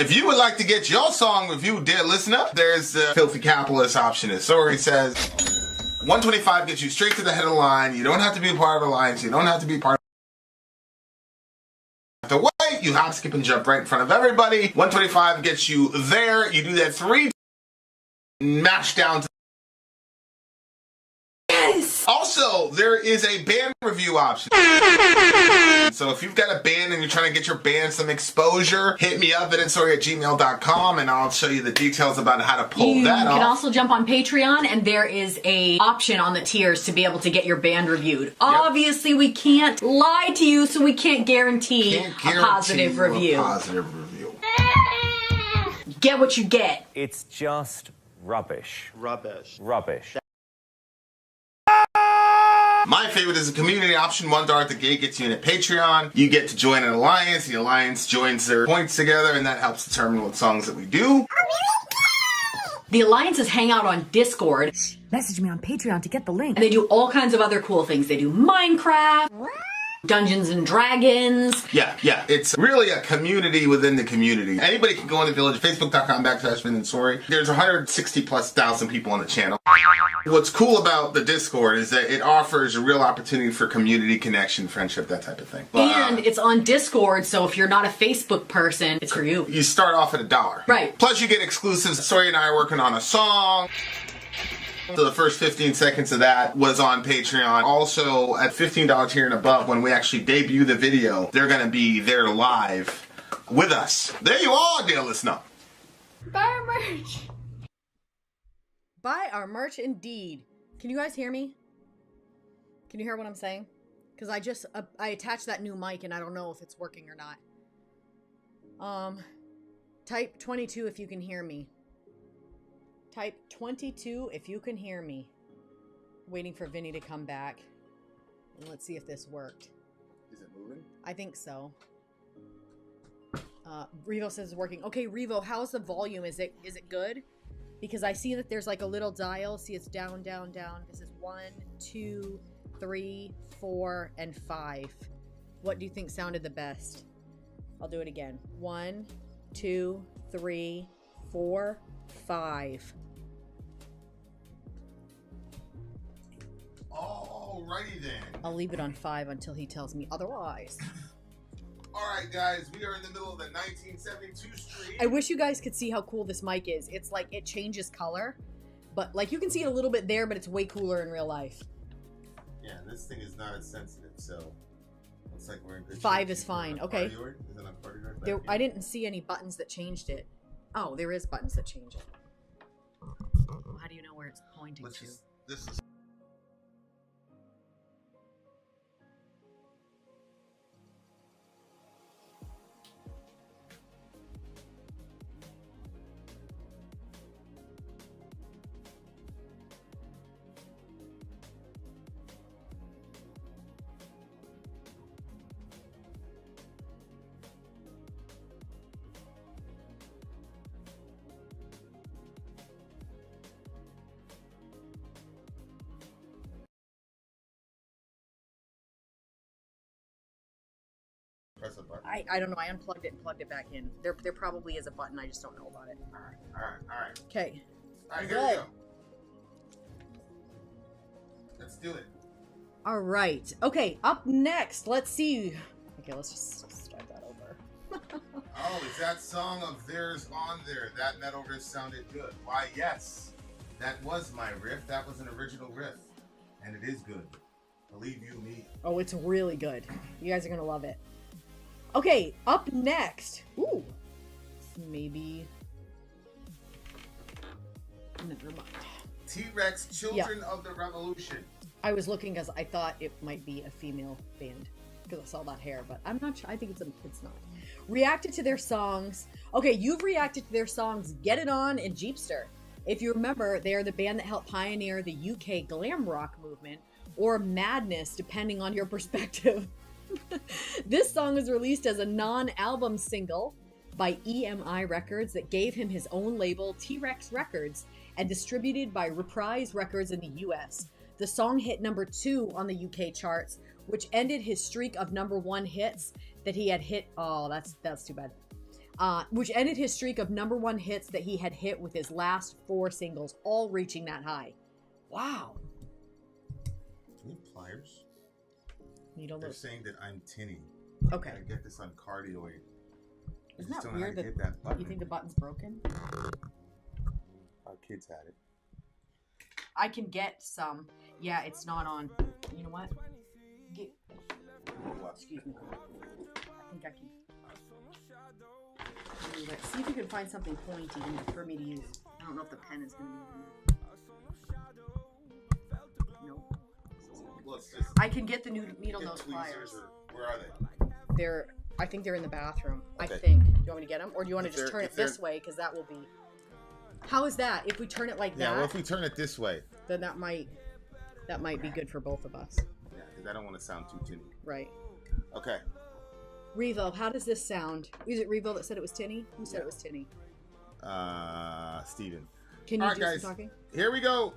If you would like to get your song reviewed, dear listener, there's the Filthy Capitalist option. As Sori says, 125 gets you straight to the head of the line. You don't have to be a part of the alliance. You don't have to be part of the wait. You hop, skip, and jump right in front of everybody. 125 gets you there. You do that 3 mash down to Also, there is a band review option. So if you've got a band and you're trying to get your band some exposure, hit me up at vinsori@gmail.com and I'll show you the details about how to pull that off. You can also jump on Patreon and there is a option on the tiers to be able to get your band reviewed. Yep. Obviously, we can't lie to you, so we can't guarantee a positive review. Get what you get. It's just rubbish. Rubbish. My favorite is a community option. $1 at the gate gets you in at Patreon. You get to join an alliance. The alliance joins their points together, and that helps determine what songs that we do. The alliances hang out on Discord. Message me on Patreon to get the link. And they do all kinds of other cool things. They do Minecraft, Dungeons and Dragons. Yeah. It's really a community within the community. Anybody can go on the Village, facebook.com/Vin and Sori. There's 160,000+ people on the channel. What's cool about the Discord is that it offers a real opportunity for community connection, friendship, that type of thing. And it's on Discord, so if you're not a Facebook person, it's for you. You start off at $1. Right. Plus you get exclusives. Sori and I are working on a song. So the first 15 seconds of that was on Patreon. Also, at $15 tier and above, when we actually debut the video, they're going to be there live with us. There you are, dear listener. Buy our merch. Buy our merch indeed. Can you guys hear me? Can you hear what I'm saying? Because I attached that new mic and I don't know if it's working or not. Type 22 if you can hear me. Type 22 if you can hear me. Waiting for Vinny to come back. And let's see if this worked. Is it moving? I think so. Revo says it's working. Okay, Revo, how's the volume? Is it good? Because I see that there's like a little dial. See, it's down, down, down. This is 1, 2, 3, 4, and 5. What do you think sounded the best? I'll do it again. 1, 2, 3, 4, 5. Alrighty then. I'll leave it on 5 until he tells me otherwise. Alright guys, we are in the middle of the 1972 street. I wish you guys could see how cool this mic is. It's like it changes color, but like you can see it a little bit there, but it's way cooler in real life. Yeah, this thing is not as sensitive, so looks like we're in good shape. 5 is fine. Okay. Is it on party right There, I didn't see any buttons that changed it. Oh, there is buttons that change it. How do you know where it's pointing to? This is press a button. I don't know. I unplugged it and plugged it back in. There probably is a button. I just don't know about it. All right. Okay. All right, here we go. Let's do it. All right. Okay. Up next, let's see. Okay, let's just start that over. Oh, is that song of theirs on there? That metal riff sounded good. Why, yes. That was my riff. That was an original riff. And it is good. Believe you me. Oh, it's really good. You guys are going to love it. Okay, up next. Ooh. Maybe. Never mind. T-Rex, Children of the Revolution. I was looking because I thought it might be a female band because I saw that hair, but I'm not sure. I think it's not. Reacted to their songs. Okay, you've reacted to their songs Get It On and Jeepster. If you remember, they are the band that helped pioneer the UK glam rock movement, or madness, depending on your perspective. This song was released as a non-album single by EMI Records that gave him his own label, T-Rex Records, and distributed by Reprise Records in the US. The song hit number 2 on the UK charts, which ended his streak of number 1 hits that he had hit. Oh, that's too bad. which ended his streak of #1 hits that he had hit with his last 4 singles, all reaching that high. Wow. Do we have pliers? They're saying that I'm tinny. Okay. I get this on cardioid. Isn't that weird that you think the button's broken? Our kids had it. I can get some. Yeah, it's not on. You know what? Excuse me. I think I can. See if you can find something pointy for me to use. I don't know if the pen is going to be in there. Nope. I can get the new needle nose pliers. Where are they? I think they're in the bathroom. Okay. I think. Do you want me to get them? Or do you want to just turn it this way? Because that will be... How is that? If we turn it like that... Yeah, well, if we turn it this way... Then that might be good for both of us. Yeah, because I don't want to sound too tinny. Right. Okay. Revo, how does this sound? Is it Revo that said it was tinny? Who said it was tinny? Steven. Can you do some talking? Here we go.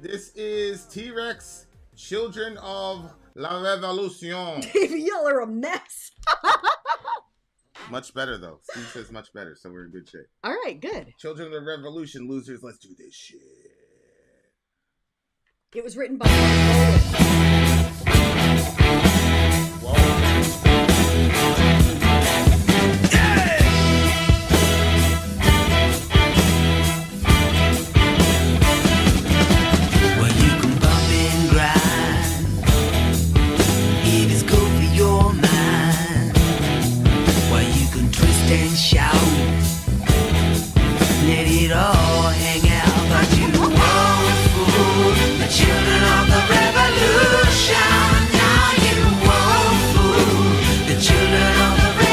This is T-Rex, Children of la Revolution. Y'all are a mess. Much better, though. Steve says much better, so we're in good shape. All right, good. Children of the Revolution, losers, let's do this shit. It was written by Whoa. Well, you can bump and grind if it's good for your mind. Well, you can twist and shout, let it all hang out, but you won't fool the children of the revolution. Now you won't fool the children of the revolution.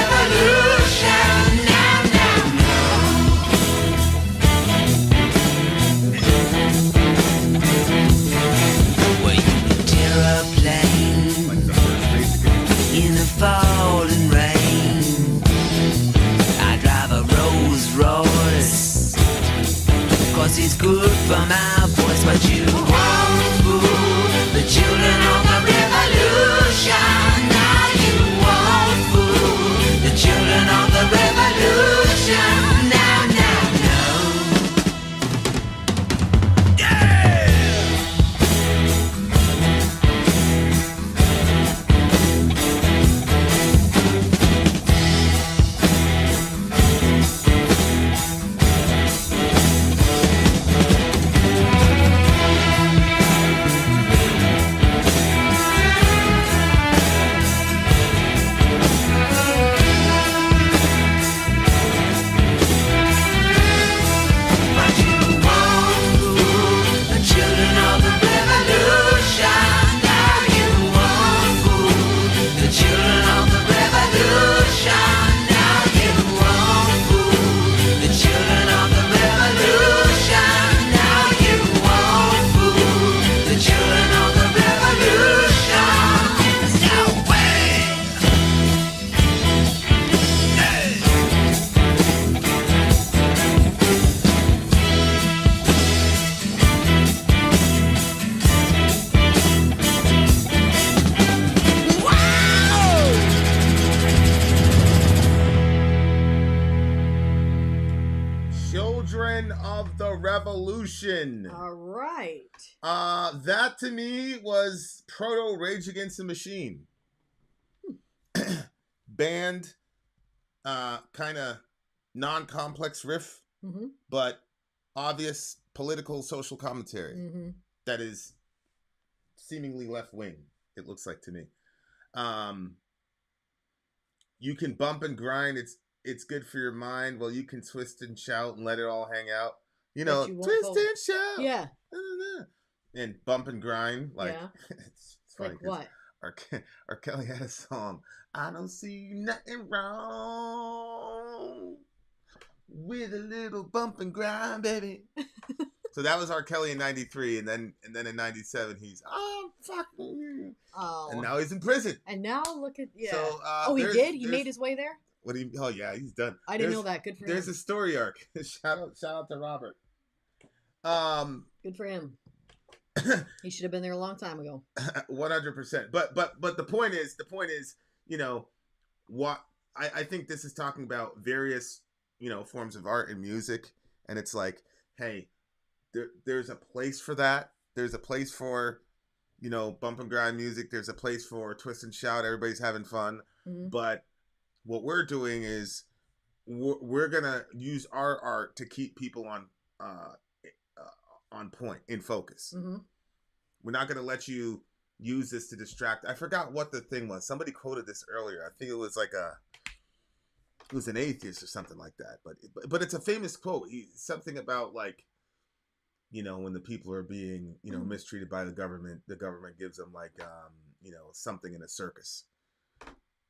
Now, well, you can tear a plane in the falling rain. I drive a Rolls Royce, 'cause it's good for my voice. But you won't fool the children of the revolution. Now you won't fool the children of the revolution. Now, yeah! But you won't fool the children of the revolution. Now you won't fool the children of the revolution. Now you won't fool the children of the revolution. Now you won't fool the children of the revolution. No way! Children of the Revolution. All right. That to me was proto Rage Against the Machine. Band, kind of non-complex riff, Mm-hmm. but obvious political social commentary Mm-hmm. that is seemingly left-wing, it looks like to me. You can bump and grind, it's good for your mind. Well, you can twist and shout and let it all hang out. You know, But you won't twist go- and shout. Yeah. And bump and grind, like Yeah. it's funny. Like 'cause what? R. Kelly had a song. I don't see nothing wrong with a little bump and grind, baby. So that was R. Kelly in '93, and then in '97 he's fucking you. Oh. And now he's in prison. And now look at So, he there's- did. He there's- made his way there. What do you? Oh yeah, he's done. I didn't know that. Good for him. There's a story arc. shout out to Robert. Good for him. He should have been there a long time ago. 100%. But the point is, you know, what I think this is talking about various, forms of art and music. And it's like, hey, there's a place for that. There's a place for, bump and grind music. There's a place for twist and shout. Everybody's having fun. Mm-hmm. But what we're doing is we're going to use our art to keep people on point, in focus. Mm-hmm. We're not going to let you use this to distract. I forgot what the thing was. Somebody quoted this earlier. I think it was like it was an atheist or something like that. But it's a famous quote. Something about like, when the people are being, mistreated by the government gives them like, something in a circus.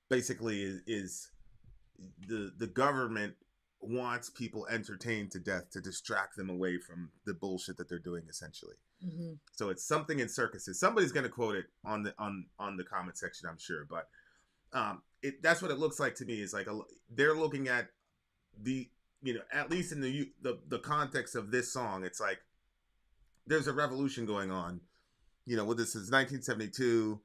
Basically is the government wants people entertained to death to distract them away from the bullshit that they're doing, essentially. Mm-hmm. So it's something in circuses. Somebody's going to quote it on the comment section, I'm sure. But that's what it looks like to me. Is like they're looking at the, at least in the context of this song, it's like there's a revolution going on. This is 1972.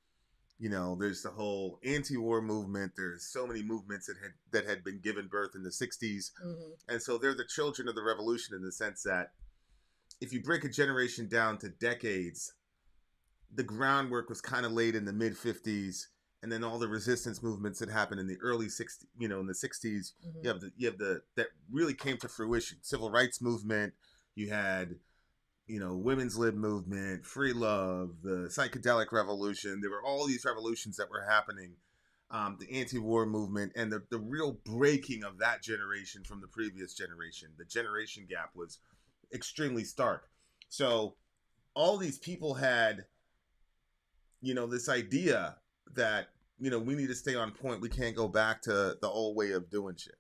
There's the whole anti-war movement. There's so many movements that had been given birth in the 60s. Mm-hmm. And so they're the children of the revolution in the sense that if you break a generation down to decades, the groundwork was kind of laid in the mid-50s, and then all the resistance movements that happened in the early 60s, in the 60s, Mm-hmm. you have the that really came to fruition. Civil rights movement, you had women's lib movement, free love, the psychedelic revolution. There were all these revolutions that were happening, the anti-war movement, and the real breaking of that generation from the previous generation. The generation gap was extremely stark. So all these people had, this idea that, we need to stay on point. We can't go back to the old way of doing shit.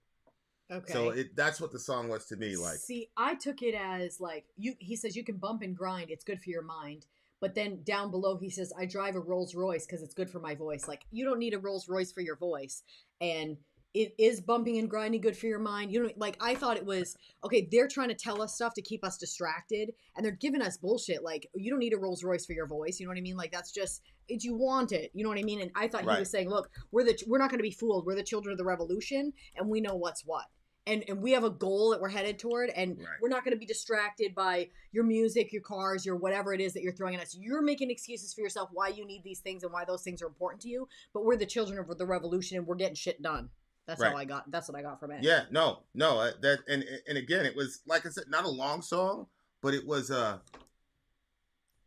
Okay. So that's what the song was to me. Like, see, I took it as like he says you can bump and grind. It's good for your mind. But then down below he says I drive a Rolls Royce because it's good for my voice. Like you don't need a Rolls Royce for your voice. And it is bumping and grinding good for your mind. You know, like I thought it was okay. They're trying to tell us stuff to keep us distracted, and they're giving us bullshit. Like you don't need a Rolls Royce for your voice. You know what I mean? Like that's just if you want it. You know what I mean? And I thought he was saying, look, we're not going to be fooled. We're the children of the revolution, and we know what's what. And we have a goal that we're headed toward, and we're not going to be distracted by your music, your cars, your whatever it is that you're throwing at us. You're making excuses for yourself why you need these things and why those things are important to you. But we're the children of the revolution, and we're getting shit done. That's how I got. That's what I got from it. Yeah, no, that and again, it was like I said, not a long song, but it was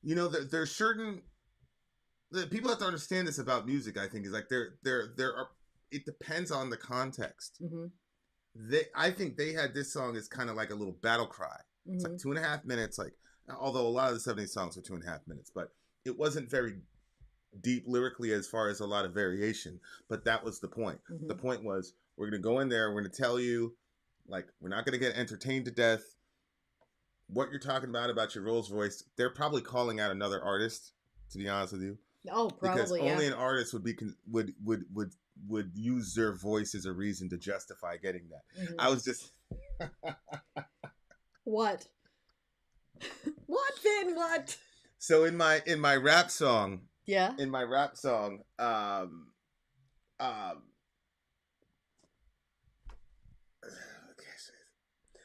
there's certain the people have to understand this about music. I think is like there are. It depends on the context. Mm-hmm. I think they had this song as kind of like a little battle cry. Mm-hmm. It's like 2.5 minutes. Like, although a lot of the 70s songs are 2.5 minutes, but it wasn't very deep lyrically as far as a lot of variation. But that was the point. Mm-hmm. The point was we're going to go in there. We're going to tell you, like, we're not going to get entertained to death. What you're talking about your Rolls Royce, they're probably calling out another artist. To be honest with you. Oh, probably. Because only an artist would use their voice as a reason to justify getting that. Mm-hmm. I was just what? What Vin? What? So in my rap song, yeah. In my rap song,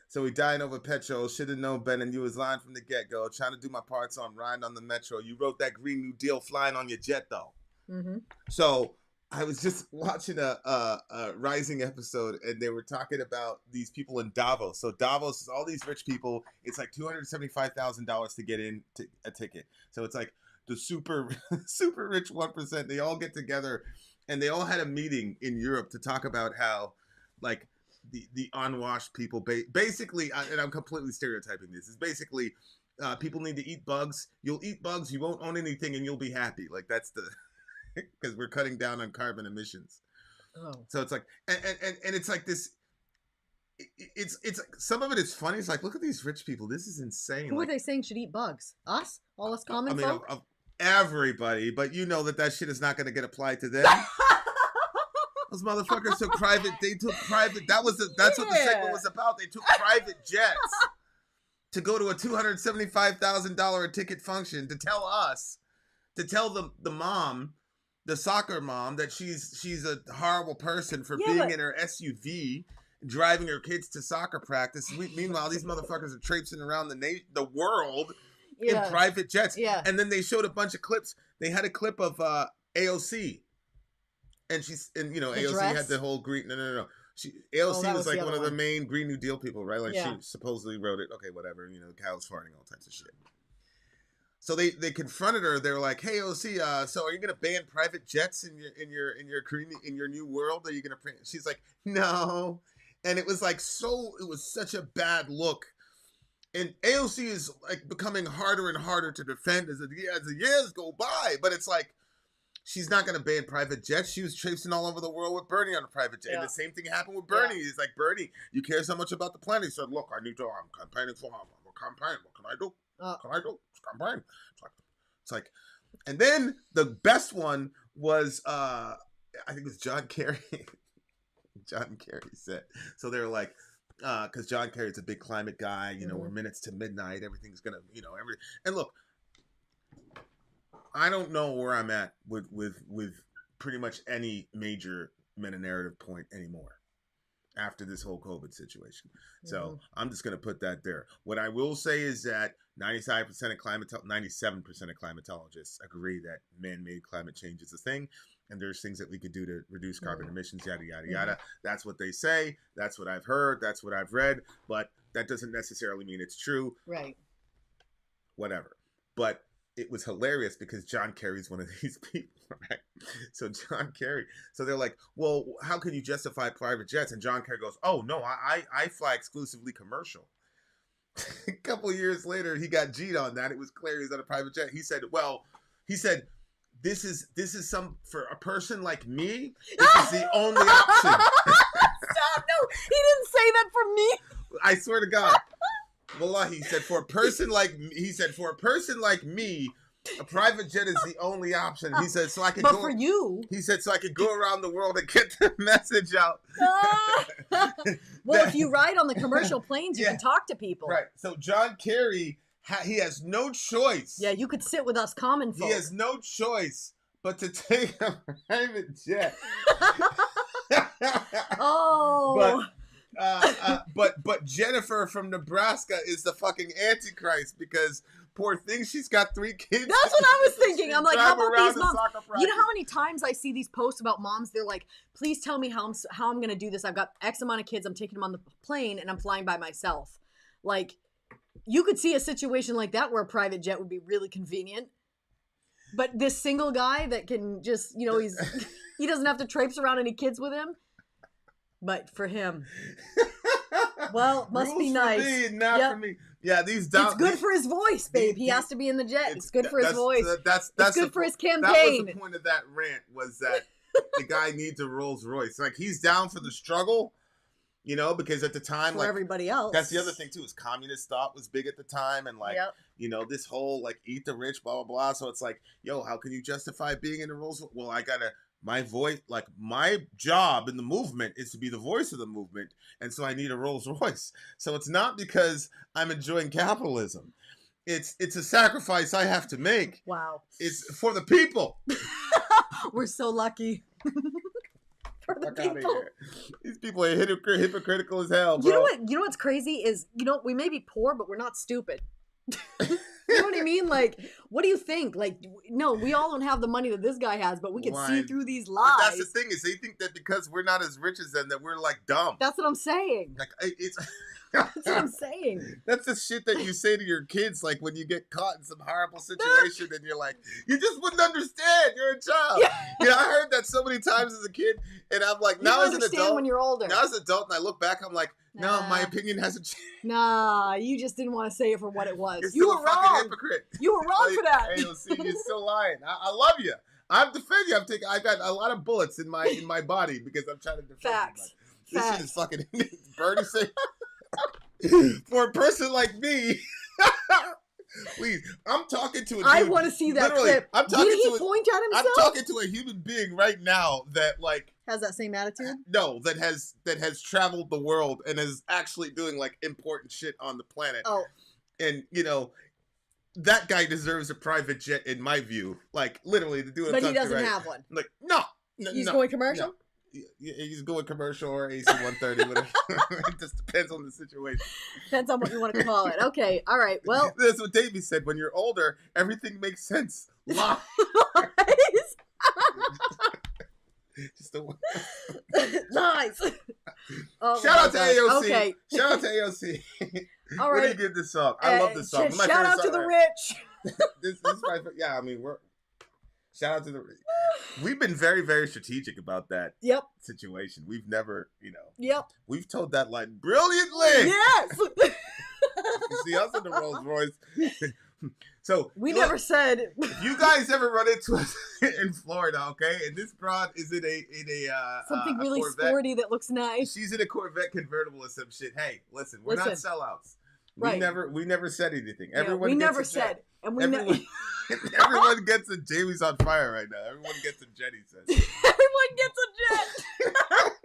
so we dying over petrol. Should have known better. And you was lying from the get go. Trying to do my parts on Ride on the Metro. You wrote that Green New Deal flying on your jet though. Mm-hmm. So I was just watching a Rising episode, and they were talking about these people in Davos. So Davos is all these rich people. It's like $275,000 to get in a ticket. So it's like the super rich 1%. They all get together, and they all had a meeting in Europe to talk about how, like, the unwashed people, basically, and I'm completely stereotyping this, is basically people need to eat bugs. You'll eat bugs, you won't own anything, and you'll be happy. Like, that's the... because we're cutting down on carbon emissions. Oh. So it's like, and it's like this, it's like, some of it is funny. It's like, look at these rich people. This is insane. Who like, are they saying should eat bugs? Us? All us common folk? Of everybody, but you know that shit is not going to get applied to them. Those motherfuckers took private, that's what the segment was about. They took private jets to go to a $275,000 a ticket function to tell us, to tell the mom the soccer mom, that she's a horrible person for being in her SUV, driving her kids to soccer practice. Meanwhile, these motherfuckers are traipsing around the world in private jets. Yeah. And then they showed a bunch of clips. They had a clip of AOC. And AOC dress? had the whole green. No. AOC was like one of the main Green New Deal people, right? Like she supposedly wrote it. Okay, whatever. Cows farting, all types of shit. So they confronted her. They were like, "Hey, OC, so are you gonna ban private jets in your new world? Are you gonna?" She's like, "No," and it was like it was such a bad look. And AOC is like becoming harder and harder to defend as the years go by. But it's like she's not gonna ban private jets. She was traipsing all over the world with Bernie on a private jet, and the same thing happened with Bernie. He's like, "Bernie, you care so much about the planet." He said, "Look, I'm campaigning for him. I'm campaigning. What can I do? Can I do? Campaign." It's like, and then the best one was I think it was John Kerry. John Kerry said, so they were like, because John Kerry's a big climate guy. We're minutes to midnight. Everything's gonna, and look, I don't know where I'm at with pretty much any major meta-narrative point anymore after this whole COVID situation. So I'm just going to put that there. What I will say is that 97% of climatologists agree that man-made climate change is a thing, and there's things that we could do to reduce carbon emissions, yada, yada, yada. That's what they say. That's what I've heard. That's what I've read. But that doesn't necessarily mean it's true. Right. Whatever. But it was hilarious because John Kerry's one of these people, right? So John Kerry, so they're like, well, how can you justify private jets? And John Kerry goes, oh, no, I fly exclusively commercial. A couple of years later, he got G'd on that. It was clear he was on a private jet. He said, this is some, for a person like me, this is the only option. Stop, no, he didn't say that for me. I swear to God. Wallahi, he said, for a person like me, a private jet is the only option. He said, so I could for you. He said, so I could go around the world and get the message out. Well, if you ride on the commercial planes, you can talk to people. Right. So John Kerry, he has no choice. Yeah, you could sit with us common folk. He has no choice but to take a private jet. Oh. But Jennifer from Nebraska is the fucking Antichrist because poor thing, she's got 3 kids. That's what I was thinking. I'm like, how about these moms? You know how many times I see these posts about moms? They're like, please tell me how I'm going to do this. I've got X amount of kids. I'm taking them on the plane and I'm flying by myself. Like, you could see a situation like that where a private jet would be really convenient. But this single guy that can just, he doesn't have to traipse around any kids with him. But for him, well, must Rules be nice. For me, not for me. Yeah, it's good for his voice, babe. He has to be in the jet. It's good for his voice. That's good for his campaign. That was the point of that rant, was that the guy needs a Rolls Royce. Like, he's down for the struggle, because at the time, for everybody else. That's the other thing too, is communist thought was big at the time, and this whole eat the rich, blah blah blah. So it's like, yo, how can you justify being in a Rolls Royce? Well, I gotta. My voice, my job in the movement is to be the voice of the movement. And so I need a Rolls Royce. So it's not because I'm enjoying capitalism. It's a sacrifice I have to make. Wow. It's for the people. We're so lucky. For the people. These people are hypocritical as hell, bro. You know what's crazy is, we may be poor, but we're not stupid. You know what I mean? Like, what do you think? Like, no, we all don't have the money that this guy has, but we can see through these lies. But that's the thing, is they think that because we're not as rich as them, that we're dumb. That's what I'm saying. That's what I'm saying. That's the shit that you say to your kids, when you get caught in some horrible situation and you're like, you just wouldn't understand. You're a child. Yeah. I heard that so many times as a kid, and I'm like, now as an adult, when you're older. Now as an adult, and I look back, I'm like, no, my opinion hasn't changed. Nah, you just didn't want to say it for what it was. You were wrong. Fucking hypocrite. You were wrong for that. AOC, you're still lying. I love you. I'm defending you. I got a lot of bullets in my body because I'm trying to defend Facts. you. This shit is fucking Bernie saying, for a person like me. Please, I'm talking to a dude. I want to see that clip. Did he point at himself? I'm talking to a human being right now that has that same attitude. No, that has traveled the world and is actually doing important shit on the planet. Oh, and that guy deserves a private jet in my view. Like literally, the dude. But he doesn't have one. Like no, He's going commercial. No. He's going commercial or AC-130, whatever. It just depends on the situation. Depends on what you want to call it. Okay, all right. Well, that's what Davey said. When you're older, everything makes sense. Lies. Just the lies. Oh, shout out to AOC. Okay. Shout out to AOC. All right. What do you give this song? I love this song. Shout out to the rich. This is my yeah. I mean, shout out to the. We've been very, very strategic about that. Yep. Situation. We've never, Yep. We've told that line brilliantly. Yes. You see us in the Rolls Royce. So we never said. If you guys ever run into us in Florida, okay, and this broad is in a something a really Corvette. sporty that looks nice. She's in a Corvette convertible or some shit. Hey, listen, we're not sellouts. Right. We never said anything. Yeah, Everyone we gets never a said, jet. and we everyone gets a Jamie's on fire right now. Everyone gets a jet. He says. Everyone gets a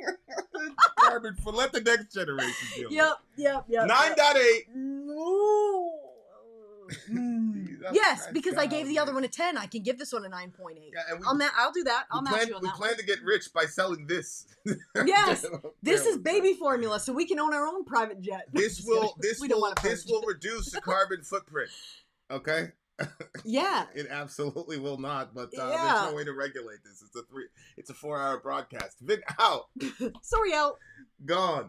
jet. Carbon for let the next generation deal. Yep. 9.8. Ooh. Yes, Christ, because I gave the other one a 10. I can give this one a 9.8. Yeah, I'll do that. I'll match you on that. We plan to get rich by selling this. Yes, this is baby formula, so we can own our own private jet. This will reduce the carbon footprint. Okay. Yeah. It absolutely will not, but there's no way to regulate this. It's a 4-hour broadcast. Vin out. Sorry out. Gone.